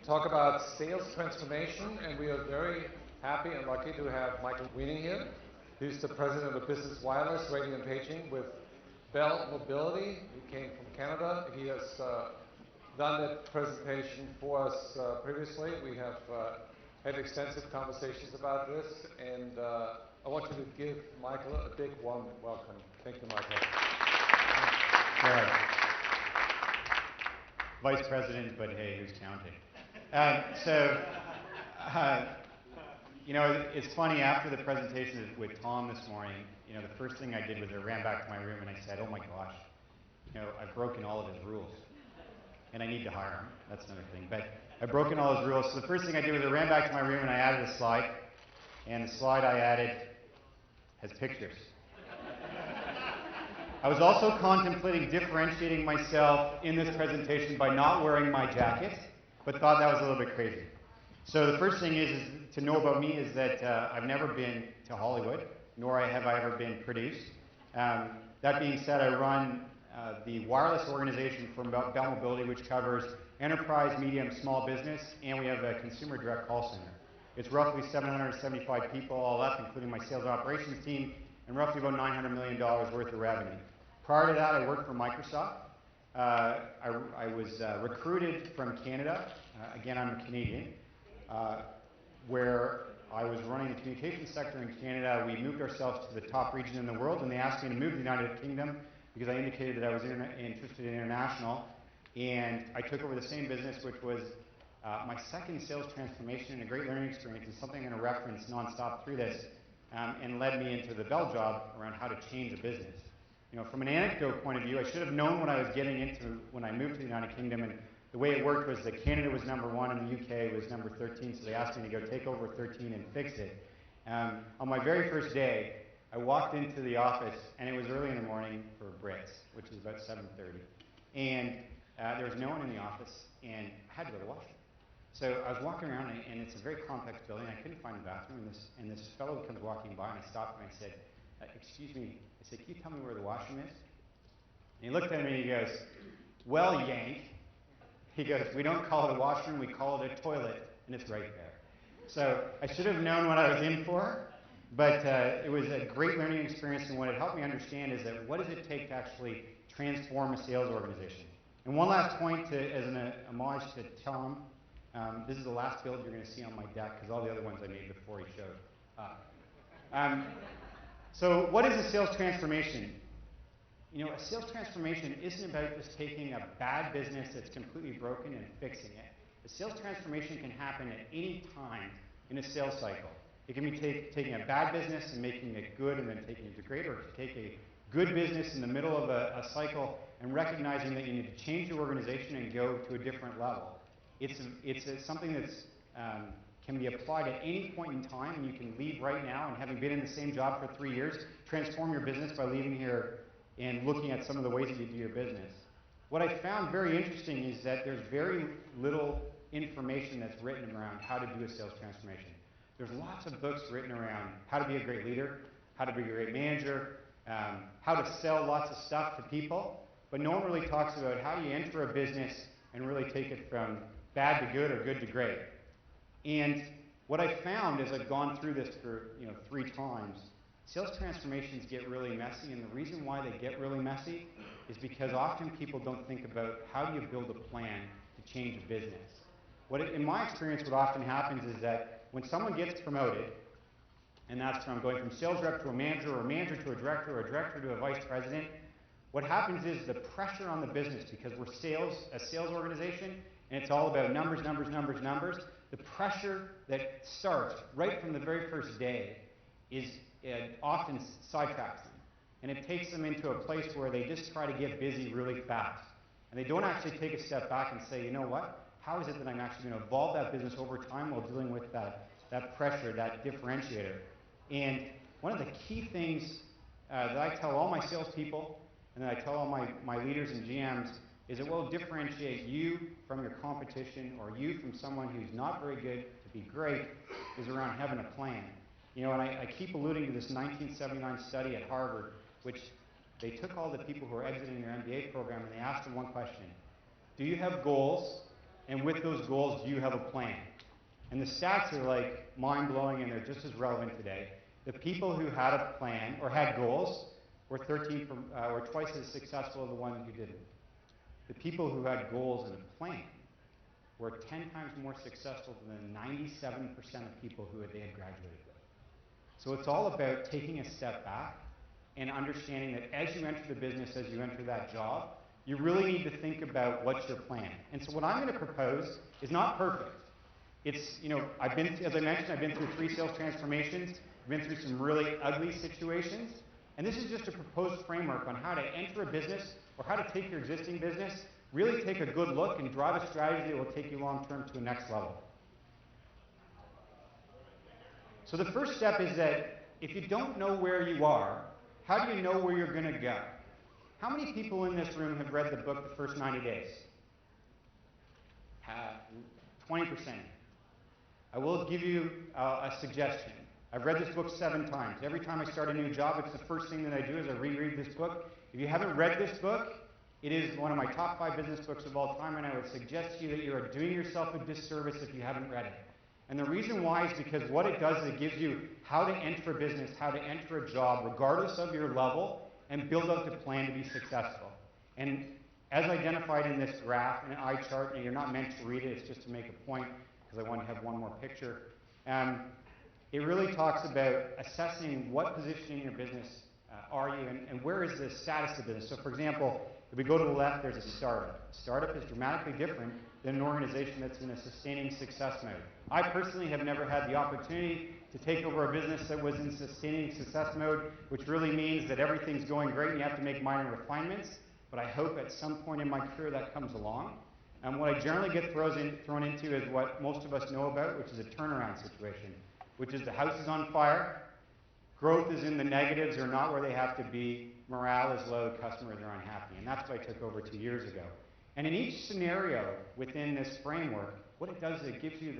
talk about sales transformation, and we are very happy and lucky to have Weening here, who's the president of Business Wireless Radio and Paging with Bell Mobility. He came from Canada. He has done that presentation for us previously. We have had extensive conversations about this, and I want you to give Michael a big warm welcome. Thank you, Michael. Vice President, but hey, who's counting? You know, it's funny, after the presentation with Tom this morning, you know, the first thing I did was I ran back to my room and I said, oh my gosh, you know, I've broken all of his rules. And I need to hire him. That's another thing. But I've broken all his rules. So the first thing I did was I ran back to my room and I added a slide. And the slide I added has pictures. I was also contemplating differentiating myself in this presentation by not wearing my jacket, but thought that was a little bit crazy. So the first thing is to know about me is that I've never been to Hollywood, nor have I ever been produced. That being said, I run the wireless organization for Bell Mobility, which covers enterprise, medium, small business, and we have a consumer direct call center. It's roughly 775 people all up, including my sales operations team, and roughly about $900 million worth of revenue. Prior to that, I worked for Microsoft. I was recruited from Canada. Again, I'm a Canadian, where I was running the communications sector in Canada. We moved ourselves to the top region in the world, and they asked me to move to the United Kingdom because I indicated that I was interested in international. And I took over the same business, which was my second sales transformation and a great learning experience, and something I'm going to reference nonstop through this, and led me into the Bell job around how to change a business. You know, from an anecdote point of view, I should have known what I was getting into when I moved to the United Kingdom, and the way it worked was that Canada was #1 and the UK was number 13, so they asked me to go take over 13 and fix it. On my very first day, I walked into the office, and it was early in the morning for Brits, which is about 7:30, and there was no one in the office, and I had to go to the washroom. So I was walking around, and it's a very complex building. I couldn't find a bathroom, and this fellow comes walking by, and I stopped and I said, excuse me, I said, can you tell me where the washroom is? And he looked at me and he goes, well, Yank. He goes, we don't call it a washroom, we call it a toilet, and it's right there. So I should have known what I was in for, but it was a great learning experience, and what it helped me understand is that what does it take to actually transform a sales organization? And one last point as an homage to Tom, this is the last build you're going to see on my deck, because all the other ones I made before he showed up. So what is a sales transformation? You know, a sales transformation isn't about just taking a bad business that's completely broken and fixing it. A sales transformation can happen at any time in a sales cycle. It can be taking a bad business and making it good and then taking it to great, or it can take a good business in the middle of a cycle and recognizing that you need to change your organization and go to a different level. It's something that's can be applied at any point in time, and you can leave right now, and having been in the same job for 3 years, transform your business by leaving here and looking at some of the ways that you do your business. What I found very interesting is that there's very little information that's written around how to do a sales transformation. There's lots of books written around how to be a great leader, how to be a great manager, how to sell lots of stuff to people, but no one really talks about how you enter a business and really take it from bad to good or good to great. And what I found as I've gone through this for 3 times, sales transformations get really messy, and the reason why they get really messy is because often people don't think about how do you build a plan to change a business. In my experience, what often happens is that when someone gets promoted, and that's from going from sales rep to a manager, or a manager to a director, or a director to a vice president, what happens is the pressure on the business, because we're a sales organization, and it's all about numbers, numbers, numbers, numbers. The pressure that starts right from the very first day often sidetracks them. And it takes them into a place where they just try to get busy really fast. And they don't actually take a step back and say, you know what? How is it that I'm actually going to evolve that business over time while dealing with that pressure, that differentiator? And one of the key things that I tell all my salespeople, and that I tell all my leaders and GMs, is it will differentiate you from your competition, or you from someone who's not very good to be great, is around having a plan. You know, and I keep alluding to this 1979 study at Harvard, which they took all the people who were exiting their MBA program and they asked them one question: do you have goals And with those goals, do you have a plan? And the stats are like mind-blowing, and they're just as relevant today. The people who had a plan or had goals were were twice as successful as the ones who didn't. The people who had goals and a plan were 10 times more successful than the 97% of people who they had graduated with. So it's all about taking a step back and understanding that as you enter the business, as you enter that job, you really need to think about what's your plan. And so what I'm going to propose is not perfect. It's, as I mentioned, I've been through 3 sales transformations. I've been through some really ugly situations. And this is just a proposed framework on how to enter a business or how to take your existing business, really take a good look and drive a strategy that will take you long-term to the next level. So the first step is that if you don't know where you are, how do you know where you're going to go? How many people in this room have read the book The First 90 Days? 20%. I will give you a suggestion. I've read this book 7 times. Every time I start a new job, it's the first thing that I do is I reread this book. If you haven't read this book, it is one of my top 5 business books of all time, and I would suggest to you that you are doing yourself a disservice if you haven't read it. And the reason why is because what it does is it gives you how to enter a business, how to enter a job, regardless of your level, and build out the plan to be successful. And as identified in this graph, an eye chart, and you're not meant to read it, it's just to make a point, because I want to have one more picture. It really talks about assessing what position in your business are you and where is the status of the business. So for example, if we go to the left, there's a startup. A startup is dramatically different than an organization that's in a sustaining success mode. I personally have never had the opportunity to take over a business that was in sustaining success mode, which really means that everything's going great and you have to make minor refinements. But I hope at some point in my career that comes along. And what I generally get thrown into is what most of us know about, which is a turnaround situation, which is the house is on fire, growth is in the negatives or not where they have to be, morale is low, customers are unhappy. And that's what I took over 2 years ago. And in each scenario within this framework, what it does is it gives you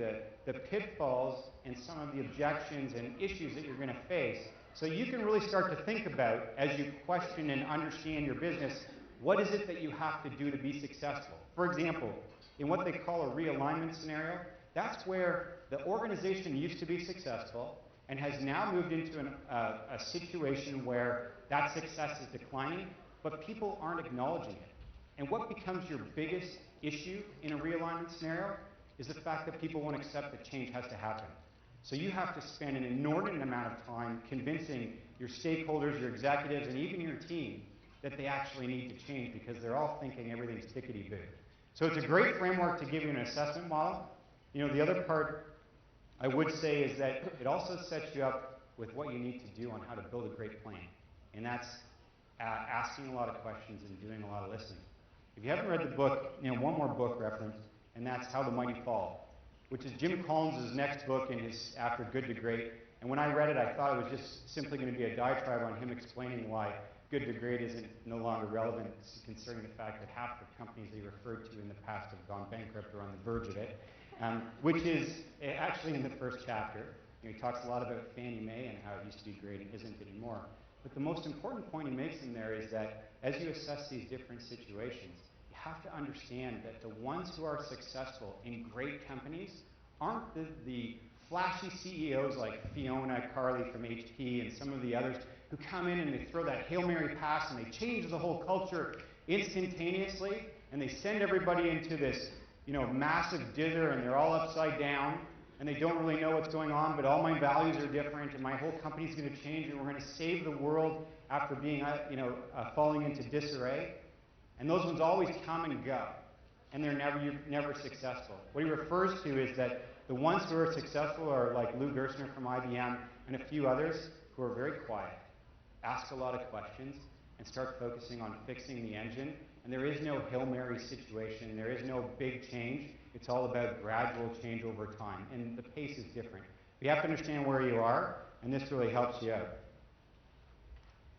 the pitfalls and some of the objections and issues that you're going to face, so you can really start to think about, as you question and understand your business, what is it that you have to do to be successful? For example, in what they call a realignment scenario, that's where the organization used to be successful and has now moved into a situation where that success is declining, but people aren't acknowledging it. And what becomes your biggest issue in a realignment scenario is the fact that people won't accept that change has to happen. So you have to spend an inordinate amount of time convincing your stakeholders, your executives, and even your team that they actually need to change because they're all thinking everything's tickety-boo. So it's a great framework to give you an assessment model. The other part I would say is that it also sets you up with what you need to do on how to build a great plan. And that's asking a lot of questions and doing a lot of listening. If you haven't read the book, one more book reference, and that's How the Mighty Fall, which is Jim Collins' next book in his After Good to Great. And when I read it, I thought it was just simply going to be a diatribe on him explaining why Good to Great isn't no longer relevant, considering the fact that half the companies he referred to in the past have gone bankrupt or on the verge of it, which is actually in the first chapter. He talks a lot about Fannie Mae and how it used to be great and isn't anymore. But the most important point he makes in there is that as you assess these different situations, you have to understand that the ones who are successful in great companies aren't the flashy CEOs like Fiona, Carly from HP, and some of the others who come in and they throw that Hail Mary pass and they change the whole culture instantaneously, and they send everybody into this massive dither, and they're all upside down, and they don't really know what's going on, but all my values are different, and my whole company's going to change, and we're going to save the world after being, falling into disarray. And those ones always come and go, and you're never successful. What he refers to is that the ones who are successful are like Lou Gerstner from IBM and a few others who are very quiet, ask a lot of questions, and start focusing on fixing the engine. And there is no Hail Mary situation. There is no big change. It's all about gradual change over time. And the pace is different. You have to understand where you are, and this really helps you out.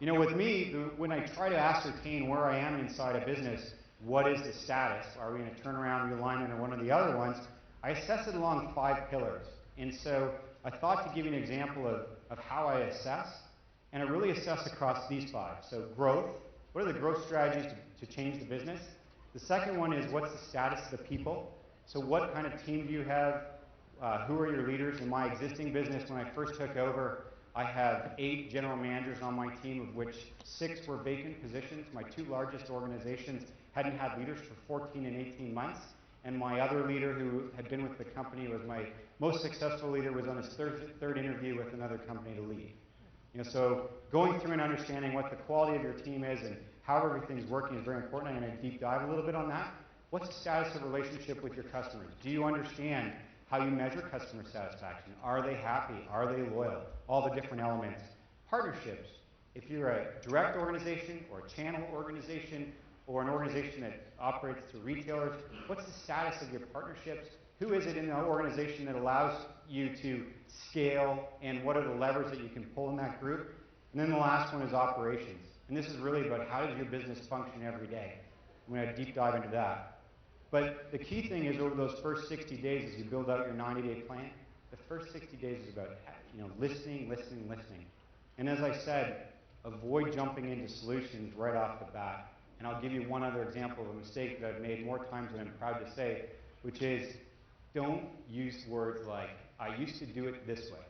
With me, when I try to ascertain where I am inside a business, what is the status? Are we in a turnaround, realignment, or one of the other ones? I assess it along 5 pillars. And so I thought to give you an example of how I assess. And I really assess across these 5. So growth. What are the growth strategies to change the business? The second one is what's the status of the people? So what kind of team do you have? Who are your leaders? In my existing business, when I first took over, I have 8 general managers on my team, of which 6 were vacant positions. My 2 largest organizations hadn't had leaders for 14 and 18 months. And my other leader, who had been with the company, was my most successful leader, was on his third interview with another company to leave. So going through and understanding what the quality of your team is and how everything's working is very important. I'm going to deep dive a little bit on that. What's the status of relationship with your customers? Do you understand how you measure customer satisfaction? Are they happy? Are they loyal? All the different elements. Partnerships. If you're a direct organization or a channel organization or an organization that operates through retailers, what's the status of your partnerships? Who is it in the organization that allows you to scale, and what are the levers that you can pull in that group? And then the last one is operations. And this is really about how does your business function every day. I'm going to deep dive into that. But the key thing is over those first 60 days as you build out your 90-day plan, the first 60 days is about listening. And as I said, avoid jumping into solutions right off the bat. And I'll give you one other example of a mistake that I've made more times than I'm proud to say, which is don't use words like, I used to do it this way.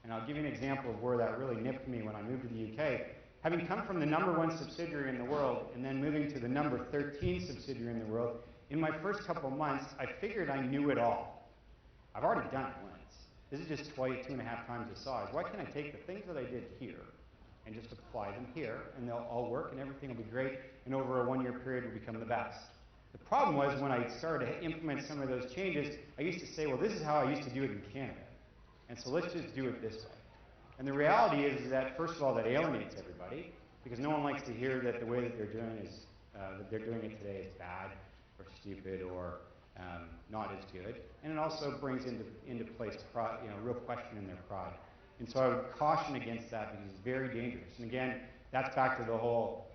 And I'll give you an example of where that really nipped me when I moved to the UK. Having come from the #1 subsidiary in the world and then moving to the number 13 subsidiary in the world, in my first couple of months, I figured I knew it all. I've already done it once. This is just 2.5 times the size. Why can't I take the things that I did here and just apply them here, and they'll all work, and everything will be great, and over a 1-year period will become the best. The problem was when I started to implement some of those changes, I used to say, well, this is how I used to do it in Canada, and so let's just do it this way. And the reality is that, first of all, that alienates everybody, because no one likes to hear that the way that they're doing it today is bad or stupid or not as good, and it also brings into place real question in their pride. And so I would caution against that because it's very dangerous. And again, that's back to the whole,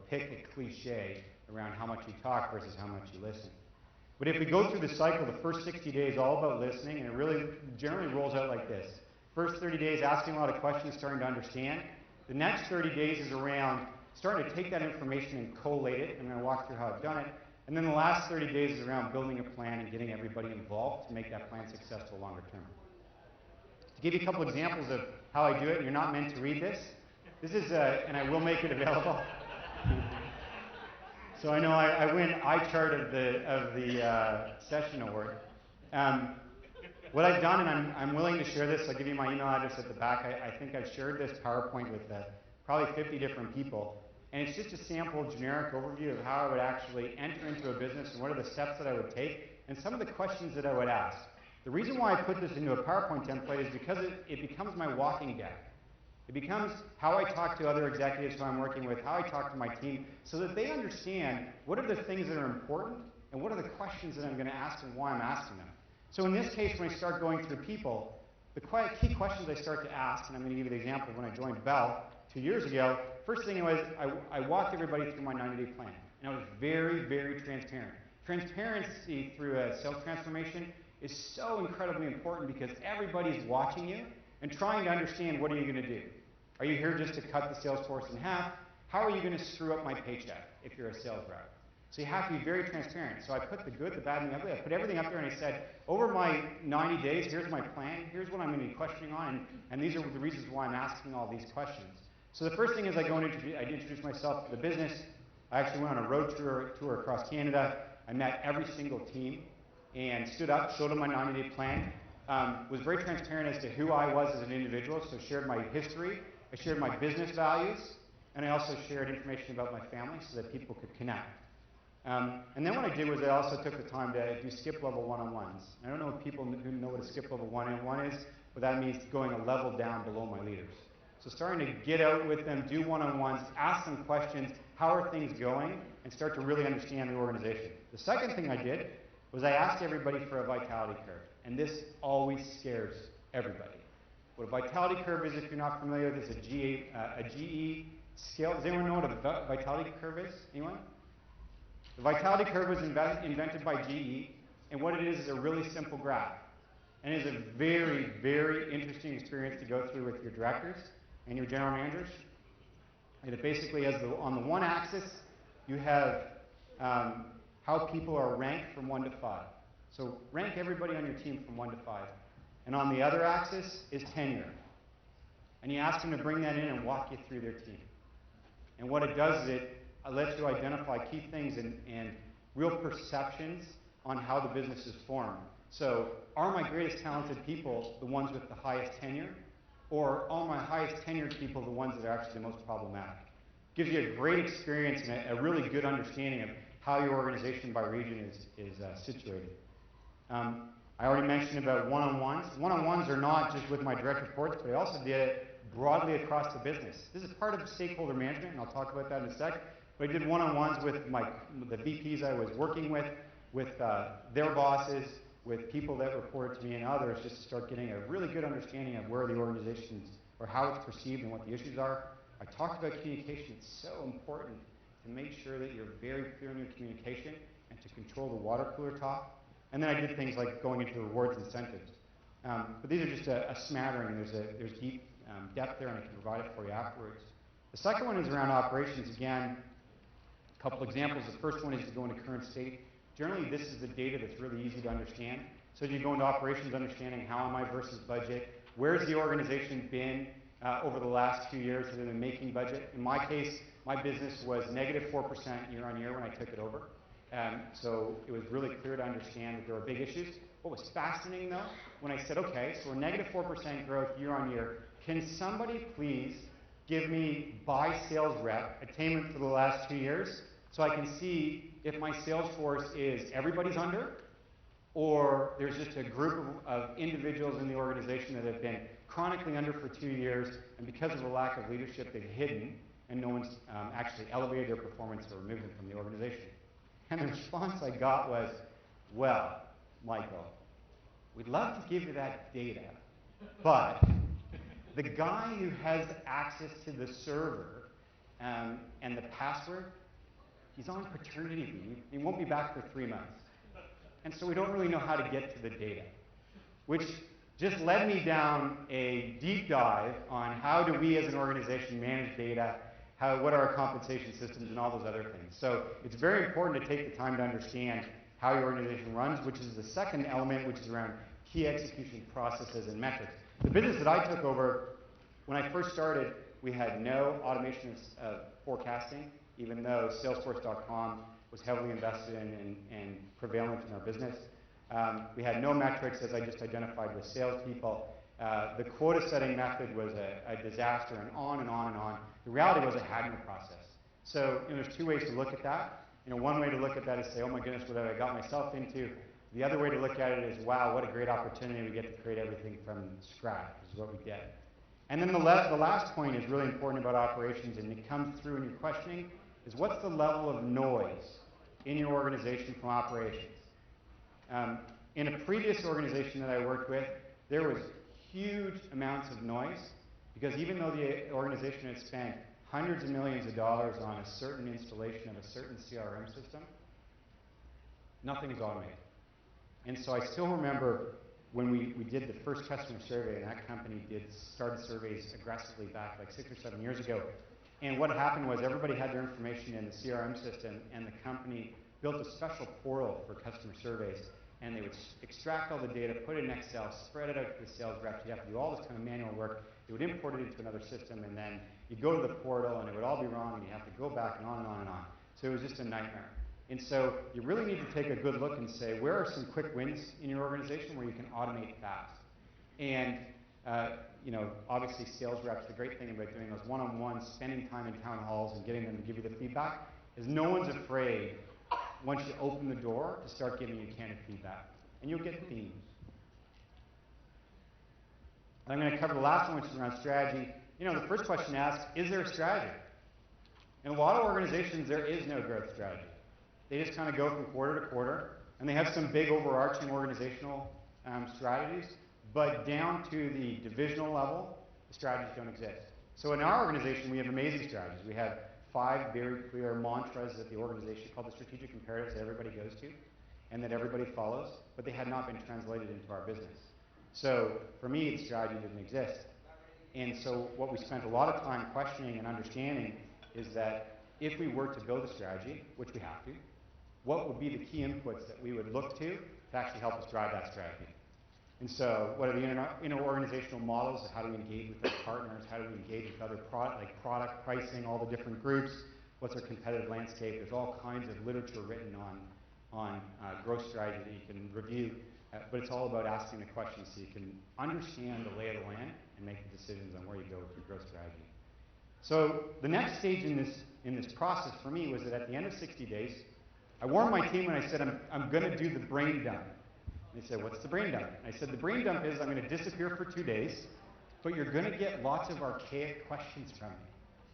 pick a cliche around how much you talk versus how much you listen. But if we go through the cycle, the first 60 days all about listening, and it really generally rolls out like this. First 30 days asking a lot of questions, starting to understand. The next 30 days is around starting to take that information and collate it. I'm going to walk through how I've done it. And then the last 30 days is around building a plan and getting everybody involved to make that plan successful longer term. To give you a couple examples of how I do it, and you're not meant to read this. This is, and I will make it available. So I know I win iChart of the session award. What I've done, and I'm willing to share this, I'll give you my email address at the back. I think I've shared this PowerPoint with probably 50 different people. And it's just a sample generic overview of how I would actually enter into a business and what are the steps that I would take and some of the questions that I would ask. The reason why I put this into a PowerPoint template is because it becomes my walking deck. It becomes how I talk to other executives who I'm working with, how I talk to my team, so that they understand what are the things that are important and what are the questions that I'm going to ask and why I'm asking them. So in this case, when I start going through people, the key questions I start to ask, and I'm going to give you the example when I joined Bell 2 years ago, first thing was I walked everybody through my 90-day plan, and I was very, very transparent. Transparency through a sales transformation is so incredibly important because everybody's watching you and trying to understand what are you going to do. Are you here just to cut the sales force in half? How are you going to screw up my paycheck if you're a sales rep? So you have to be very transparent. So I put the good, the bad, and the ugly. I put everything up there and I said, over my 90 days, here's my plan, here's what I'm going to be questioning on, and these are the reasons why I'm asking all these questions. So the first thing is I introduce myself to the business. I actually went on a road tour across Canada. I met every single team and stood up, showed them my 90-day plan, was very transparent as to who I was as an individual, so shared my history, I shared my business values, and I also shared information about my family so that people could connect. And then what I did was I also took the time to do skip level one-on-ones. I don't know if people who know what a skip level one-on-one is, but that means going a level down below my leaders. So starting to get out with them, do one-on-ones, ask them questions, how are things going, and start to really understand the organization. The second thing I did was I asked everybody for a vitality curve, and this always scares everybody. What a vitality curve is, if you're not familiar with it, is a GE scale. Does anyone know what a vitality curve is? Anyone? The vitality curve was invented by GE, and what it is a really simple graph. And it is a very, very interesting experience to go through with your directors and your general managers. And it basically has on the one axis, you have how people are ranked from 1 to 5. So rank everybody on your team from 1 to 5. And on the other axis is tenure. And you ask them to bring that in and walk you through their team. And what it does is it lets you identify key things and real perceptions on how the business is formed. So are my greatest talented people the ones with the highest tenure? Or are my highest tenured people the ones that are actually the most problematic? Gives you a great experience and a really good understanding of how your organization by region is situated. I already mentioned about one-on-ones. One-on-ones are not just with my direct reports, but I also did it broadly across the business. This is part of stakeholder management, and I'll talk about that in a sec. But I did one-on-ones with the VPs I was working with their bosses, with people that reported to me and others, just to start getting a really good understanding of where the organization's, or how it's perceived and what the issues are. I talked about communication. It's so important to make sure that you're very clear in your communication and to control the water cooler talk. And then I did things like going into rewards and incentives. But these are just a smattering. There's deep depth there, and I can provide it for you afterwards. The second one is around operations. Again, a couple examples. The first one is to go into current state. Generally, this is the data that's really easy to understand. So you go into operations understanding how am I versus budget, where's the organization been over the last 2 years that have been making budget. In my case, my business was negative 4% year on year when I took it over. So it was really clear to understand that there were big issues. What was fascinating though, when I said, okay, so we're negative 4% growth year on year, can somebody please give me by sales rep attainment for the last 2 years so I can see if my sales force is everybody's under, or there's just a group of individuals in the organization that have been chronically under for 2 years, and because of a lack of leadership, they've hidden, and no one's actually elevated their performance or removed them from the organization. And the response I got was, well, Michael, we'd love to give you that data, but the guy who has access to the server and the password, he's on paternity leave. He won't be back for 3 months. And so we don't really know how to get to the data, which just led me down a deep dive on how do we as an organization manage data, what are our compensation systems, and all those other things. So it's very important to take the time to understand how your organization runs, which is the second element, which is around key execution processes and metrics. The business that I took over, when I first started, we had no automation of forecasting, even though Salesforce.com was heavily invested in and prevalent in our business. We had no metrics, as I just identified, with salespeople. The quota setting method was a disaster, and on and on and on. The reality was it had no process. So there's 2 ways to look at that. One way to look at that is say, oh my goodness, what have I got myself into? The other way to look at it is, wow, what a great opportunity. We get to create everything from scratch, is what we did. And then the last point is really important about operations, and it comes through in your questioning, is what's the level of noise in your organization from operations? In a previous organization that I worked with, there was huge amounts of noise, because even though the organization had spent hundreds of millions of dollars on a certain installation of a certain CRM system, nothing was automated. And so I still remember when we did the first customer survey, and that company started surveys aggressively back like 6 or 7 years ago. And what happened was everybody had their information in the CRM system, and the company built a special portal for customer surveys. And they would extract all the data, put it in Excel, spread it out to the sales reps. You have to do all this kind of manual work. They would import it into another system, and then you'd go to the portal, and it would all be wrong, and you have to go back and on and on and on. So it was just a nightmare. And so you really need to take a good look and say, where are some quick wins in your organization where you can automate fast? And obviously sales reps, the great thing about doing those one-on-ones, spending time in town halls and getting them to give you the feedback, is no one's afraid once you open the door to start giving you candid feedback. And you'll get themes. I'm going to cover the last one, which is around strategy. The first question asked, is there a strategy? In a lot of organizations, there is no growth strategy. They just kind of go from quarter to quarter, and they have some big overarching organizational strategies, but down to the divisional level, the strategies don't exist. So in our organization, we have amazing strategies. We have 5 very clear mantras that the organization called the strategic imperatives that everybody goes to and that everybody follows, but they had not been translated into our business. So for me, the strategy didn't exist. And so what we spent a lot of time questioning and understanding is that if we were to build a strategy, which we have to, what would be the key inputs that we would look to actually help us drive that strategy. And so what are the inter-organizational models? How do we engage with our partners? How do we engage with other product pricing, all the different groups? What's our competitive landscape? There's all kinds of literature written on growth strategy that you can review, but it's all about asking the questions so you can understand the lay of the land and make the decisions on where you go with your growth strategy. So the next stage in this process for me was that at the end of 60 days, I warned my team and I said, I'm going to do the brain dump. And they said, what's the brain dump? And I said, the brain dump is I'm going to disappear for 2 days, but you're going to get lots of archaic questions from me.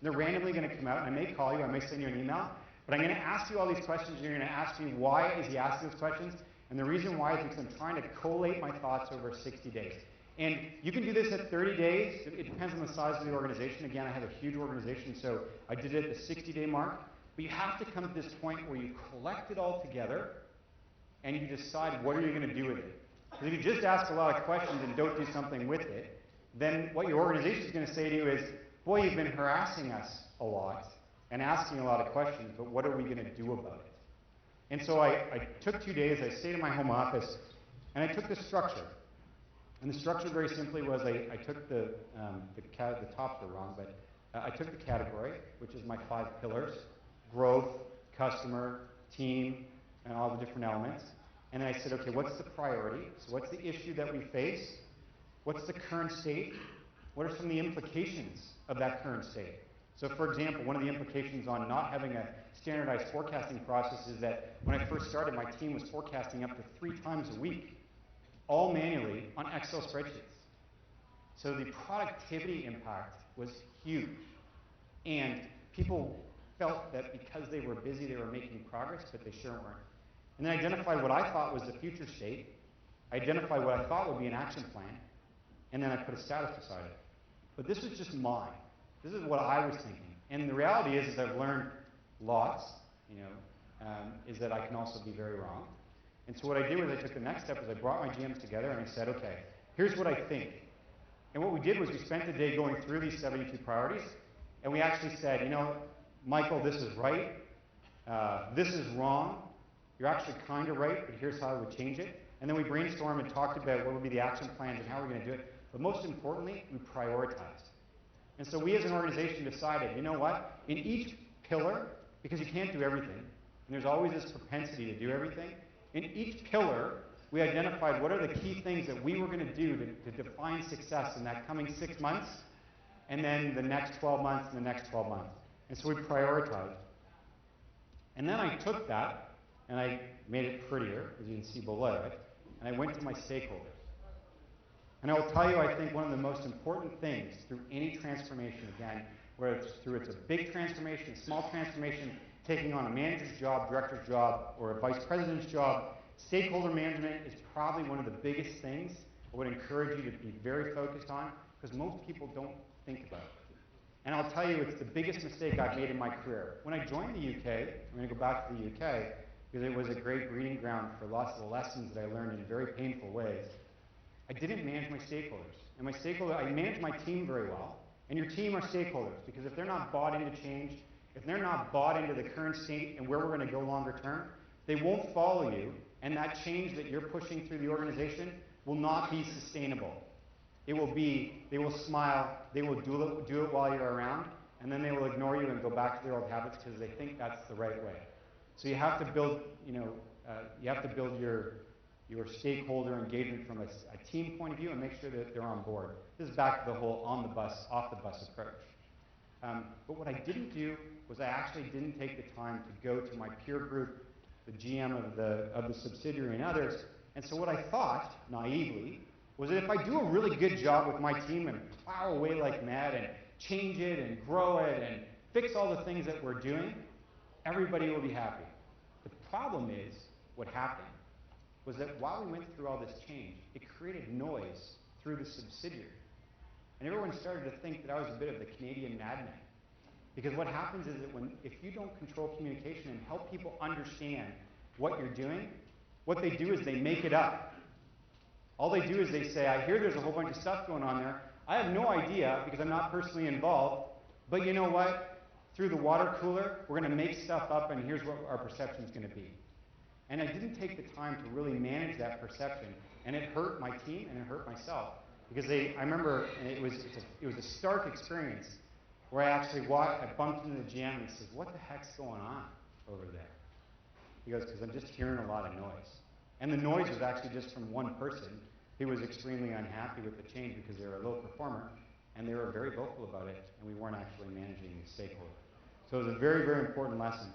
They're randomly going to come out, and I may call you, I may send you an email, but I'm going to ask you all these questions, and you're going to ask me why is he asking those questions, and the reason why is because I'm trying to collate my thoughts over 60 days. And you can do this at 30 days. It depends on the size of the organization. Again, I have a huge organization, so I did it at the 60-day mark. But you have to come to this point where you collect it all together, and you decide what are you going to do with it. Because if you just ask a lot of questions and don't do something with it, then what your organization is going to say to you is, boy, you've been harassing us a lot and asking a lot of questions, but what are we going to do about it? And so I took 2 days, I stayed in my home office, and I took the structure. And the structure very simply was I took the tops were wrong, but I took the category, which is my 5 pillars: growth, customer, team, and all the different elements. And then I said, okay, what's the priority? So what's the issue that we face? What's the current state? What are some of the implications of that current state? So for example, one of the implications on not having a standardized forecasting process is that when I first started, my team was forecasting up to 3 times a week, all manually on Excel spreadsheets. So the productivity impact was huge. And people felt that because they were busy, they were making progress, but they sure weren't. And then I identified what I thought was the future state. I identified what I thought would be an action plan. And then I put a status beside it. But this was just mine. This is what I was thinking. And the reality is I've learned lots, is that I can also be very wrong. And so what I did was I took the next step is I brought my GMs together and I said, okay, here's what I think. And what we did was we spent the day going through these 72 priorities, and we actually said, Michael, this is right. This is wrong. You're actually kind of right, but here's how I would change it. And then we brainstormed and talked about what would be the action plans and how we're going to do it. But most importantly, we prioritized. And so we as an organization decided, you know what? In each pillar, because you can't do everything, and there's always this propensity to do everything, in each pillar, we identified what are the key things that we were going to do to define success in that coming 6 months, and then the next 12 months and the next 12 months. And so we prioritized. And then I took that, and I made it prettier, as you can see below it, and I went to my stakeholders. And I will tell you, I think one of the most important things through any transformation, again, whether it's a big transformation, a small transformation, taking on a manager's job, director's job, or a vice president's job, stakeholder management is probably one of the biggest things I would encourage you to be very focused on, because most people don't think about it. And I'll tell you, it's the biggest mistake I've made in my career. When I joined the UK, I'm going to go back to the UK, because it was a great breeding ground for lots of the lessons that I learned in very painful ways. I didn't manage my stakeholders. And I managed my team very well. And your team are stakeholders, because if they're not bought into change, if they're not bought into the current state and where we're going to go longer term, they won't follow you, and that change that you're pushing through the organization will not be sustainable. It will be, they will smile, they will do it while you're around, and then they will ignore you and go back to their old habits because they think that's the right way. So you have to build, your stakeholder engagement from a team point of view and make sure that they're on board. This is back to the whole on the bus, off the bus approach. But what I didn't do was I actually didn't take the time to go to my peer group, the GM of the subsidiary and others. And so what I thought, naively, was that if I do a really good job with my team and plow away like mad and change it and grow it and fix all the things that we're doing, everybody will be happy. The problem is, what happened was that while we went through all this change, it created noise through the subsidiary. And everyone started to think that I was a bit of the Canadian madman. Because what happens is that if you don't control communication and help people understand what you're doing, what they do is they make it up. All they do is they say, I hear there's a whole bunch of stuff going on there. I have no idea because I'm not personally involved. But you know what? Through the water cooler, we're going to make stuff up, and here's what our perception is going to be. And I didn't take the time to really manage that perception, and it hurt my team and it hurt myself. Because I remember, and it was a stark experience, where I actually I bumped into the GM and he says, "What the heck's going on over there?" He goes, "Because I'm just hearing a lot of noise." And the noise was actually just from one person who was extremely unhappy with the change because they were a low performer, and they were very vocal about it, and we weren't actually managing the stakeholders. So it was a very, very important lesson.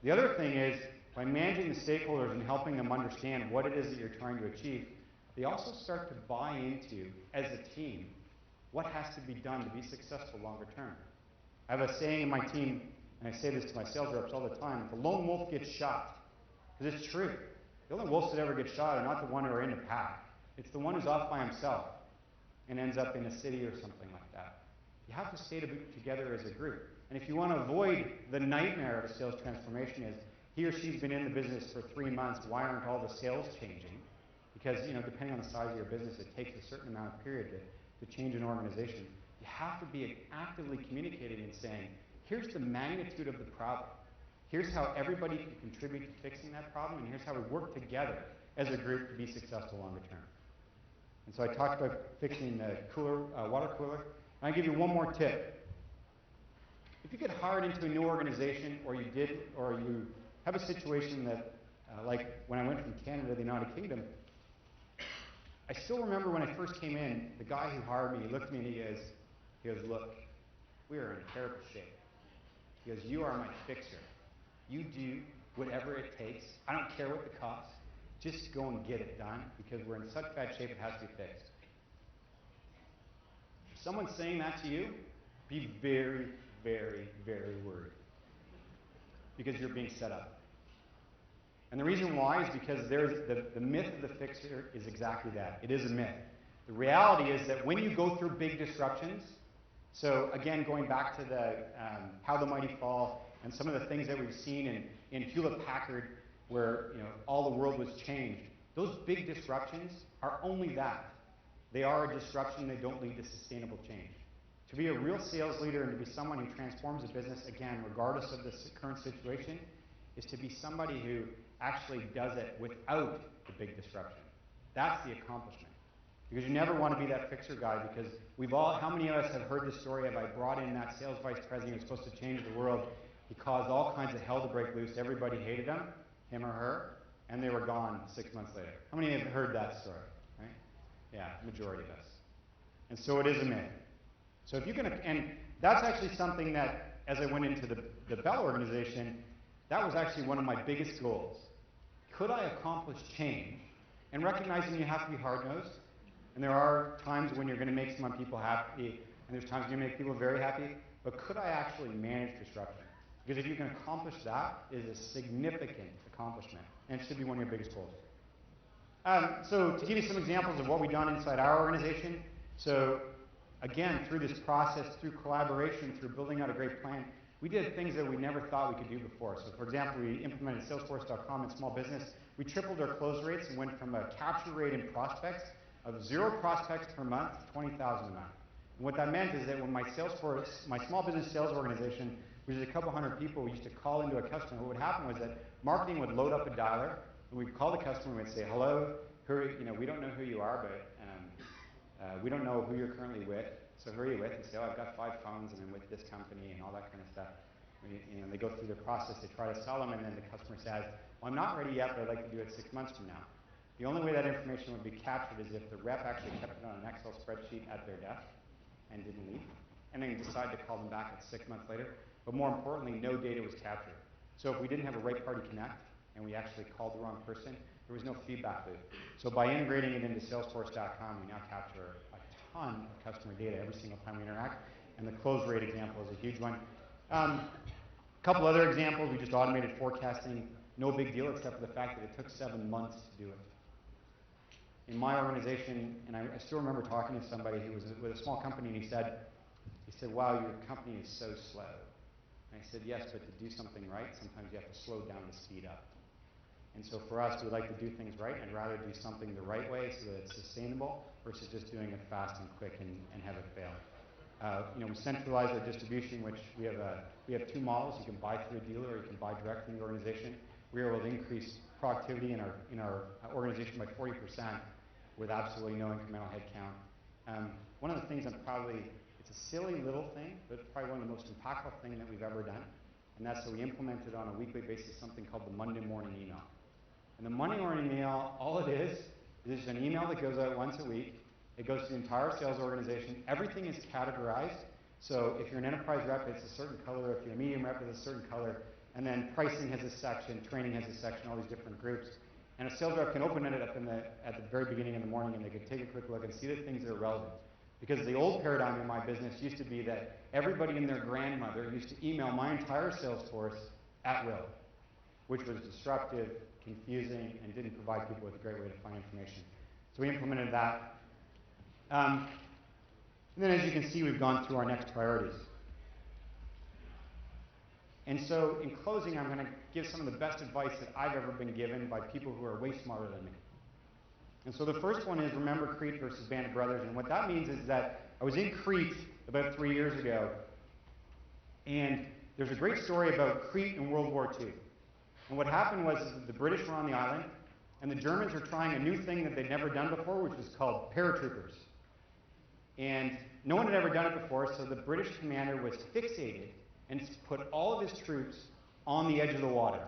The other thing is, by managing the stakeholders and helping them understand what it is that you're trying to achieve, they also start to buy into, as a team, what has to be done to be successful longer term. I have a saying in my team, and I say this to my sales reps all the time: the lone wolf gets shot. Because it's true. The only wolves that ever get shot are not the one who are in the pack. It's the one who's off by himself and ends up in a city or something like that. You have to stay together as a group. And if you want to avoid the nightmare of a sales transformation is, he or she's been in the business for 3 months, why aren't all the sales changing? Because, depending on the size of your business, it takes a certain amount of period to change an organization. You have to be actively communicating and saying, here's the magnitude of the problem. Here's how everybody can contribute to fixing that problem, and here's how we work together as a group to be successful longer term. And so I talked about fixing the water cooler. And I'll give you one more tip. If you get hired into a new organization, or you have a situation that, like when I went from Canada to the United Kingdom, I still remember when I first came in, the guy who hired me, he looked at me and he goes, "Look, we are in terrible shape." He goes, "You are my fixer. You do whatever it takes. I don't care what the cost. Just go and get it done, because we're in such bad shape it has to be fixed." If someone's saying that to you, be very, very, very worried, because you're being set up. And the reason why is because the myth of the fixer is exactly that. It is a myth. The reality is that when you go through big disruptions, so again, going back to the How the Mighty Fall and some of the things that we've seen in Hewlett-Packard, where all the world was changed, those big disruptions are only that. They are a disruption. They don't lead to sustainable change. To be a real sales leader and to be someone who transforms a business, again, regardless of the current situation, is to be somebody who actually does it without the big disruption. That's the accomplishment. Because you never want to be that fixer guy, because how many of us have heard the story of, I brought in that sales vice president who was supposed to change the world. He caused all kinds of hell to break loose. Everybody hated him or her, and they were gone 6 months later. How many have heard that story? Right? Yeah, majority of us. And so it is a myth. So if you can, and that's actually something that, as I went into the Bell organization, that was actually one of my biggest goals. Could I accomplish change? And recognizing you have to be hard-nosed, and there are times when you're going to make some people happy, and there's times when you make people very happy, but could I actually manage disruption? Because if you can accomplish that, it is a significant accomplishment, and it should be one of your biggest goals. So to give you some examples of what we've done inside our organization, so again, through this process, through collaboration, through building out a great plan, we did things that we never thought we could do before. So for example, we implemented Salesforce.com in small business. We tripled our close rates and went from a capture rate in prospects of 0 prospects per month to 20,000 a month. And what that meant is that when my small business sales organization, which is a couple hundred people, we used to call into a customer, what would happen was that marketing would load up a dialer, and we'd call the customer and we'd say, "Hello, we don't know who you are, but we don't know who you're currently with. So who are you with?" And say, "Oh, I've got 5 phones and I'm with this company," and all that kind of stuff. They go through their process, they try to sell them, and then the customer says, "Well, I'm not ready yet, but I'd like to do it 6 months from now." The only way that information would be captured is if the rep actually kept it on an Excel spreadsheet at their desk and didn't leave, and then decide to call them back at 6 months later. But more importantly, no data was captured. So if we didn't have a right party connect, and we actually called the wrong person, there was no feedback loop. So by integrating it into Salesforce.com, we now capture a ton of customer data every single time we interact, and the close rate example is a huge one. A couple other examples, we just automated forecasting. No big deal, except for the fact that it took 7 months to do it. In my organization, and I still remember talking to somebody who was with a small company, and he said, "Wow, your company is so slow." And I said, "Yes, but to do something right, sometimes you have to slow down to speed up." And so for us, we like to do things right, and rather do something the right way so that it's sustainable versus just doing it fast and quick and have it fail. We centralize our distribution, which we have 2 models. You can buy through a dealer, or you can buy direct from the organization. we were able to increase productivity in our organization by 40% with absolutely no incremental headcount. One of the things it's a silly little thing, but it's probably one of the most impactful things that we've ever done. And that's that we implemented on a weekly basis something called the Monday morning email. And the Monday morning email, all it is an email that goes out once a week. It goes to the entire sales organization. Everything is categorized. So if you're an enterprise rep, it's a certain color. If you're a medium rep, it's a certain color. And then pricing has a section, training has a section, all these different groups. And a sales rep can open it up at the very beginning of the morning, and they can take a quick look and see the things that are relevant. Because the old paradigm in my business used to be that everybody and their grandmother used to email my entire sales force at will, which was disruptive, confusing, and didn't provide people with a great way to find information. So we implemented that. And then as you can see, we've gone through our next priorities. And so in closing, I'm going to give some of the best advice that I've ever been given by people who are way smarter than me. And so the first one is remember Crete versus Band of Brothers. And what that means is that I was in Crete about 3 years ago, and there's a great story about Crete in World War II. And what happened was that the British were on the island, and the Germans were trying a new thing that they'd never done before, which was called paratroopers. And no one had ever done it before, so the British commander was fixated and put all of his troops on the edge of the water,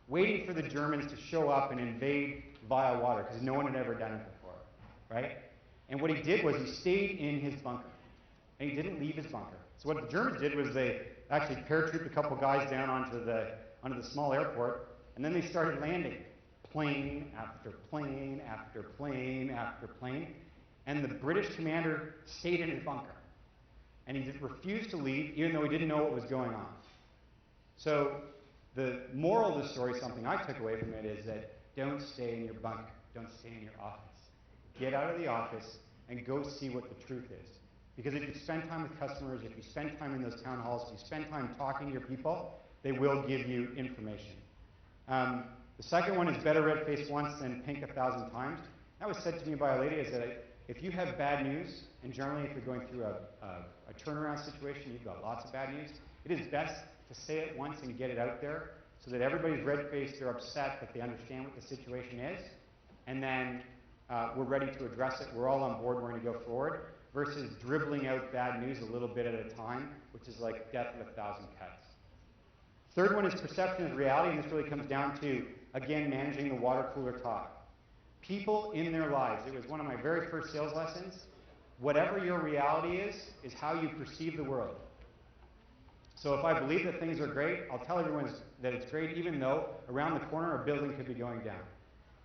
waiting for the Germans to show up and invade via water, because no one had ever done it before, right? And what he did was he stayed in his bunker, and he didn't leave his bunker. So what the Germans did was they actually paratrooped a couple guys down onto the small airport, and then they started landing plane after plane after plane after plane, and the British commander stayed in his bunker. And he refused to leave, even though he didn't know what was going on. So the moral of the story, something I took away from it, is that don't stay in your bunker. Don't stay in your office. Get out of the office and go see what the truth is. Because if you spend time with customers, if you spend time in those town halls, if you spend time talking to your people, they will give you information. The second one is better red-faced once than pink 1,000 times. That was said to me by a lady, is that if you have bad news, and generally if you're going through a turnaround situation, you've got lots of bad news, it is best to say it once and get it out there so that everybody's red-faced, they're upset, but they understand what the situation is, and then we're ready to address it. We're all on board, we're going to go forward, versus dribbling out bad news a little bit at a time, which is like death with 1,000 cuts. Third one is perception is reality, and this really comes down to, again, managing the water cooler talk. People in their lives, it was one of my very first sales lessons, whatever your reality is how you perceive the world. So if I believe that things are great, I'll tell everyone that it's great, even though around the corner a building could be going down.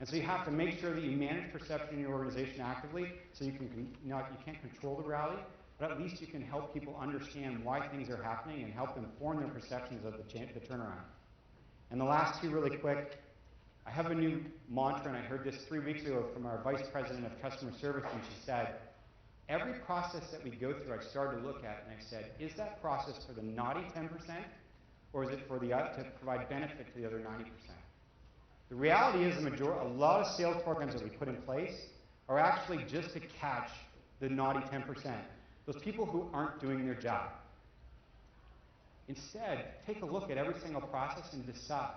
And so you have to make sure that you manage perception in your organization actively, so you can't control the reality, but at least you can help people understand why things are happening and help them form their perceptions of the turnaround. And the last two really quick, I have a new mantra, and I heard this 3 weeks ago from our Vice President of Customer Service, and she said, every process that we go through, I started to look at, and I said, is that process for the naughty 10%, or is it for to provide benefit to the other 90%? The reality is a lot of sales programs that we put in place are actually just to catch the naughty 10%, those people who aren't doing their job. Instead, take a look at every single process and decide,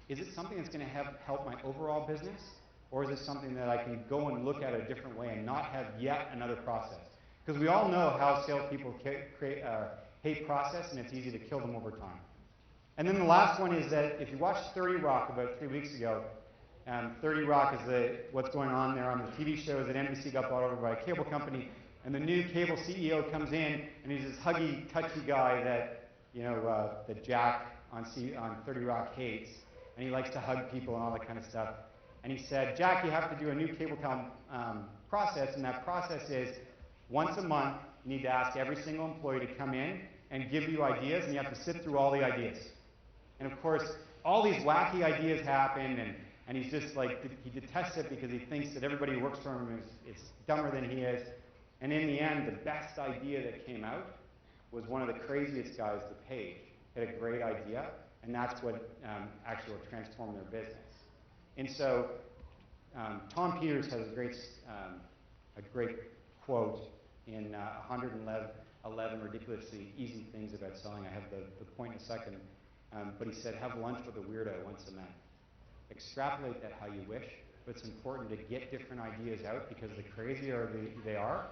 is it something that's going to help my overall business, or is it something that I can go and look at a different way and not have yet another process? Because we all know how salespeople hate process, and it's easy to kill them over time. And then the last one is that if you watched 30 Rock about 3 weeks ago, 30 Rock is what's going on there on the TV shows that NBC got bought over by a cable company, and the new cable CEO comes in, and he's this huggy, touchy guy that that Jack on 30 Rock hates, and he likes to hug people and all that kind of stuff. And he said, Jack, you have to do a new cable process, and that process is once a month, you need to ask every single employee to come in and give you ideas, and you have to sit through all the ideas. And of course, all these wacky ideas happen, and he's just like, he detests it because he thinks that everybody who works for him is dumber than he is. And in the end, the best idea that came out was one of the craziest guys, the Page, had a great idea, and that's what actually will transform their business. And so Tom Peters has a great quote in 111 ridiculously easy things about selling. I have the point in a second. But he said, have lunch with a weirdo once a month. extrapolate that how you wish, but it's important to get different ideas out, because the crazier they are,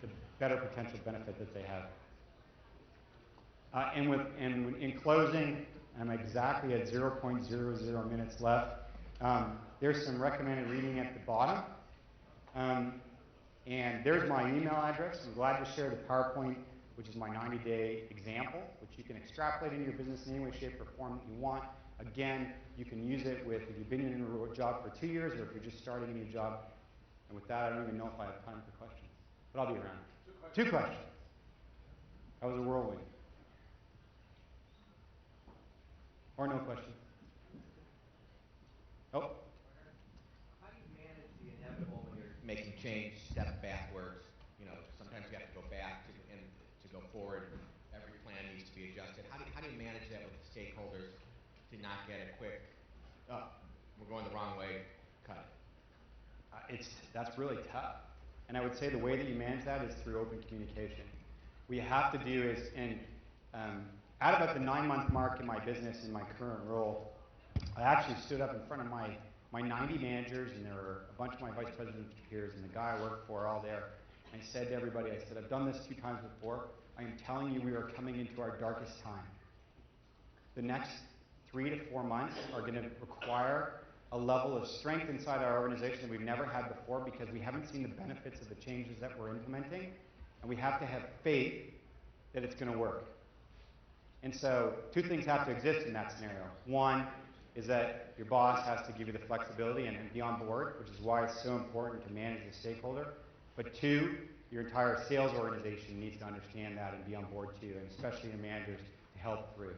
the better potential benefit that they have. And in closing, I'm exactly at 0.00 minutes left. There's some recommended reading at the bottom. And there's my email address. I'm glad to share the PowerPoint, which is my 90-day example, which you can extrapolate into your business in any way, shape, or form that you want. Again, you can use it with if you've been in a job for 2 years or if you're just starting a new job. And with that, I don't even know if I have time for questions, but I'll be around. Two questions. That was a whirlwind. Or no question. Oh. How do you manage the inevitable when you're making change, step backwards? You know, sometimes you have to go back and to go forward. Every plan needs to be adjusted. How do you manage that with the stakeholders to not get a quick, we're going the wrong way, cut it? That's really tough. And I would say the way that you manage that is through open communication. What you have to do is, at about the 9-month mark in my business, in my current role, I actually stood up in front of my 90 managers, and there were a bunch of my vice president peers, and the guy I worked for all there. And I said to everybody, I said, I've done this 2 times before. I am telling you, we are coming into our darkest time. The next 3 to 4 months are going to require a level of strength inside our organization that we've never had before, because we haven't seen the benefits of the changes that we're implementing, and we have to have faith that it's going to work. And so 2 things have to exist in that scenario. One is that your boss has to give you the flexibility and be on board, which is why it's so important to manage the stakeholder. But 2, your entire sales organization needs to understand that and be on board too, and especially your managers to help through,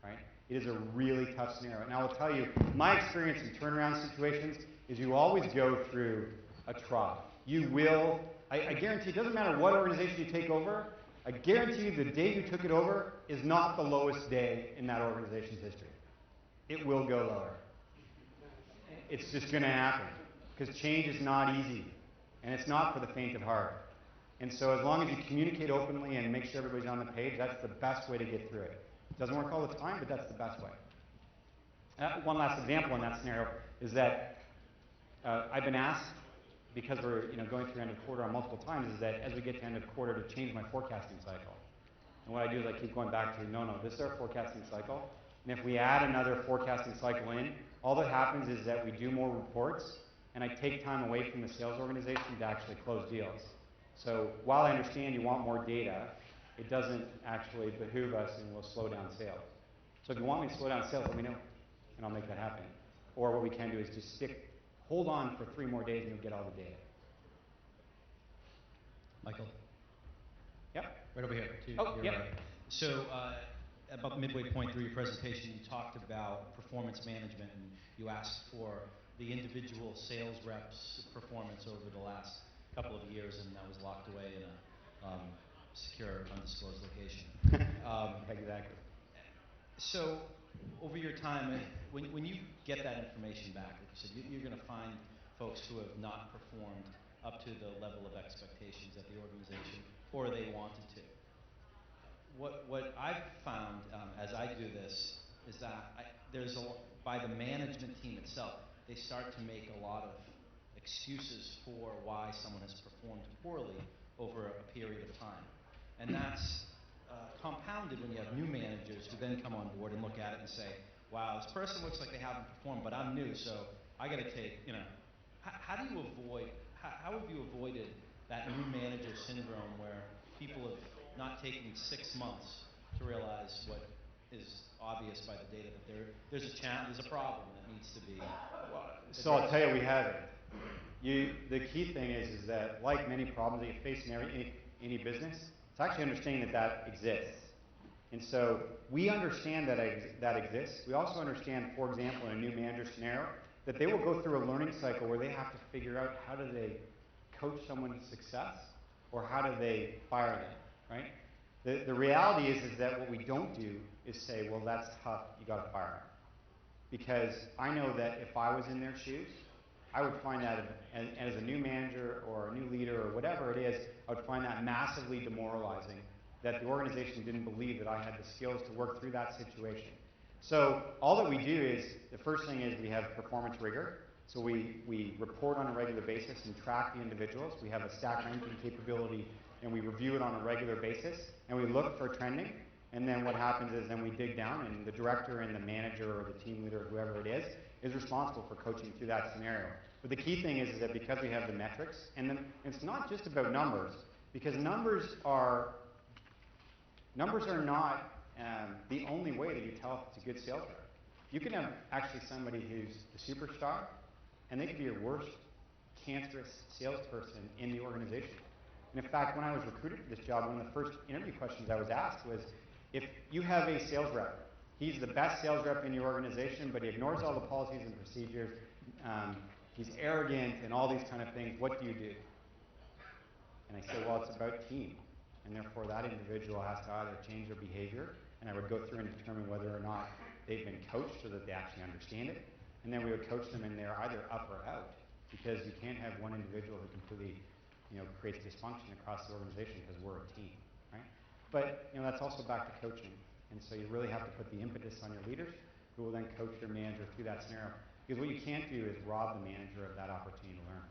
right? It is a really tough scenario. And I will tell you, my experience in turnaround situations is you always go through a trough. You will, I guarantee, it doesn't matter what organization you take over, I guarantee you the day you took it over is not the lowest day in that organization's history. It will go lower. It's just going to happen, because change is not easy, and it's not for the faint of heart. And so as long as you communicate openly and make sure everybody's on the page, that's the best way to get through it. It doesn't work all the time, but that's the best way. One last example in that scenario is that I've been asked, because we're going through end of quarter on multiple times, is that as we get to end of quarter, to change my forecasting cycle. And what I do is I keep going back to, no, this is our forecasting cycle. And if we add another forecasting cycle in, all that happens is that we do more reports, and I take time away from the sales organization to actually close deals. So while I understand you want more data, it doesn't actually behoove us, and will slow down sales. So if you want me to slow down sales, let me know, and I'll make that happen. Or what we can do is just hold on for 3 more days, and you'll get all the data. Michael? Yep. Right over here. Yep. Right. So about midway point through your presentation, you talked about performance management, and you asked for the individual sales reps' performance over the last couple of years, and that was locked away in a secure, undisclosed location. Exactly. So over your time, when you get that information back, like you said, you're going to find folks who have not performed up to the level of expectations that the organization or they wanted to. What I've found as I do this is that by the management team itself, they start to make a lot of excuses for why someone has performed poorly over a period of time. And that's compounded when you have new managers who then come on board and look at it and say, wow, this person looks like they haven't performed, but I'm new, so I got to take, how have you avoided that new manager syndrome where people have not taken 6 months to realize what is obvious by the data, that there's a problem that needs to be So I'll tell you, we have it. The key thing is that, like many problems that you face in any business, it's actually understanding that exists. And so we understand that exists. We also understand, for example, in a new manager scenario, that they will go through a learning cycle where they have to figure out how do they coach someone to success, or how do they fire them, right? The reality is that what we don't do is say, well, that's tough, you got to fire them. Because I know that if I was in their shoes, I would find that, as a new manager or a new leader or whatever it is, I would find that massively demoralizing, that the organization didn't believe that I had the skills to work through that situation. So all that we do is, the first thing is we have performance rigor. So we report on a regular basis and track the individuals. We have a stack ranking capability, and we review it on a regular basis, and we look for trending. And then what happens is then we dig down, and the director and the manager or the team leader, whoever it is responsible for coaching through that scenario. But the key thing is that because we have the metrics, and then it's not just about numbers, because numbers are not the only way that you tell if it's a good sales rep. You can have actually somebody who's the superstar, and they could be your worst cancerous salesperson in the organization. And in fact, when I was recruited for this job, one of the first interview questions I was asked was, if you have a sales rep, he's the best sales rep in your organization, but he ignores all the policies and procedures, he's arrogant and all these kind of things, what do you do? And I said, well, it's about team. And therefore, that individual has to either change their behavior, and I would go through and determine whether or not they've been coached so that they actually understand it. And then we would coach them, and they're either up or out, because you can't have one individual who completely, creates dysfunction across the organization, because we're a team, right? But that's also back to coaching. And so you really have to put the impetus on your leaders, who will then coach your manager through that scenario. Because what you can't do is rob the manager of that opportunity to learn.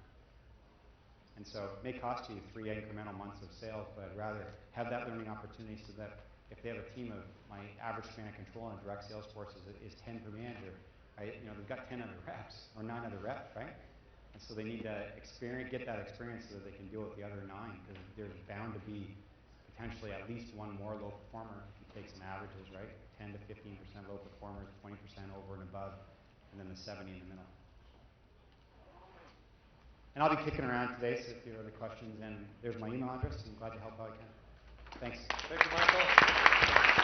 And so it may cost you 3 incremental months of sales, but I'd rather have that learning opportunity so that if they have a team of, my average span of control on a direct sales force is 10 per manager, they've got 10 other reps, or 9 other reps, right? And so they need to get that experience so that they can deal with the other 9, because there's bound to be potentially at least one more low performer if you take some averages, right? 10 to 15% low performers, 20% over and above, and then the 70 in the middle. And I'll be kicking around today, so if you have other questions, and there's my email address. I'm glad to help how I can. Thanks. Thank you, Michael.